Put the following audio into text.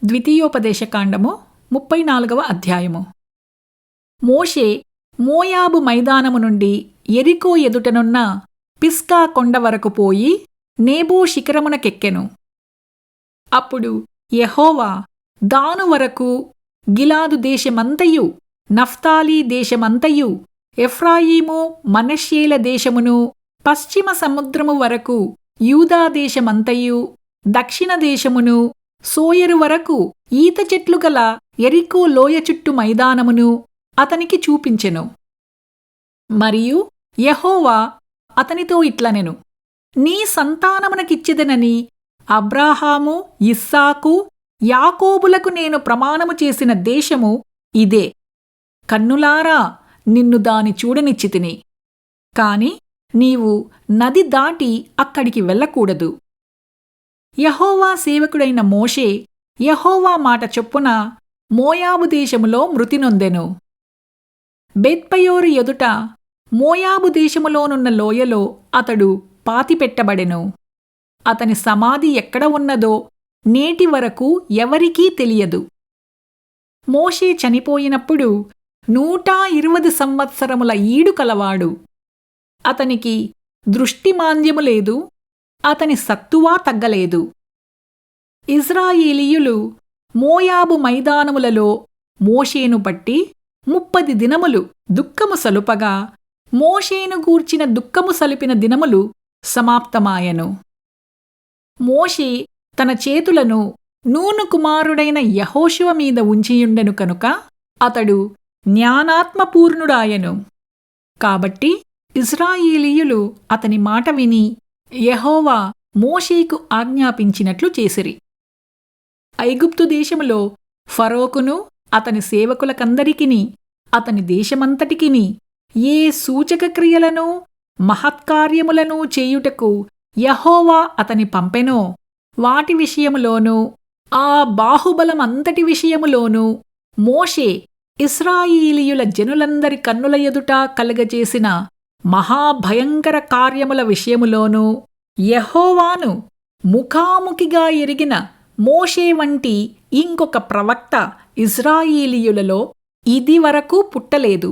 ద్వితీయోపదేశకాండము 34వ అధ్యాయము. మోషే మోయాబు మైదానము నుండి యెరికో ఎదుటనున్న పిస్గా కొండ వరకు పోయి నేబో శిఖరమునకెక్కెను. అప్పుడు యెహోవా దాను వరకు, గిలాదు దేశమంతయు, నఫ్తాలి దేశమంతయు, ఎఫ్రాయిము మనష్యేల దేశమును, పశ్చిమ సముద్రము వరకు యూదా దేశమంతయు, దక్షిణ దేశమును, సోయరు వరకు ఈత చెట్లు గల యెరికో లోయ చుట్టు మైదానమును అతనికి చూపించెను. మరియు యెహోవా అతనితో ఇట్లనెను, నీ సంతానమునకిచ్చెదనని అబ్రాహాము, ఇస్సాకు, యాకోబులకు నేను ప్రమాణము చేసిన దేశము ఇదే. కన్నులారా నిన్ను దాని చూడనిచ్చితిని. కాని నీవు నది దాటి అక్కడికి వెళ్ళకూడదు. యెహోవా సేవకుడైన మోషే యెహోవా మాట చొప్పున మోయాబు దేశములో మృతి నొందెను. బెత్పయోరు ఎదుట మోయాబు దేశములోనున్న లోయలో అతడు పాతిపెట్టబడెను. అతని సమాధి ఎక్కడ ఉన్నదో నేటి వరకు ఎవరికీ తెలియదు. మోషే చనిపోయినప్పుడు 120 సంవత్సరముల ఈడు కలవాడు. అతనికి దృష్టిమాంద్యము లేదు, అతని సత్తువా తగ్గలేదు. ఇజ్రాయేలీయులు మోయాబు మైదానములలో మోషేను బట్టి 30 దినములు దుఃఖము సలుపగా, మోషేను గూర్చిన దుఃఖము సలిపిన దినములు సమాప్తమాయెను. మోషే తన చేతులను నూను కుమారుడైన యెహోషువ మీద ఉంచియుండెను కనుక అతడు జ్ఞానాత్మపూర్ణుడాయెను. కాబట్టి ఇజ్రాయేలీయులు అతని మాట విని యెహోవా మోషేకు ఆజ్ఞాపించినట్లు చేసిరి. ఐగుప్తు దేశములో ఫరోకును అతని సేవకులకందరికిని, అతని దేశమంతటికిని ఏ సూచక క్రియలను మహత్కార్యములను చేయుటకు యెహోవా అతని పంపెనో వాటి విషయములోనూ, ఆ బాహుబలమంతటి విషయములోనూ మోషే ఇశ్రాయేలీయుల జనులందరి కన్నుల ఎదుట కలగజేసిన మహాభయంకర కార్యముల విషయములోనూ యెహోవాను ముఖాముఖిగా ఎరిగిన మోషే వంటి ఇంకొక ప్రవక్త ఇశ్రాయేలీయులలో ఇదివరకు పుట్టలేదు.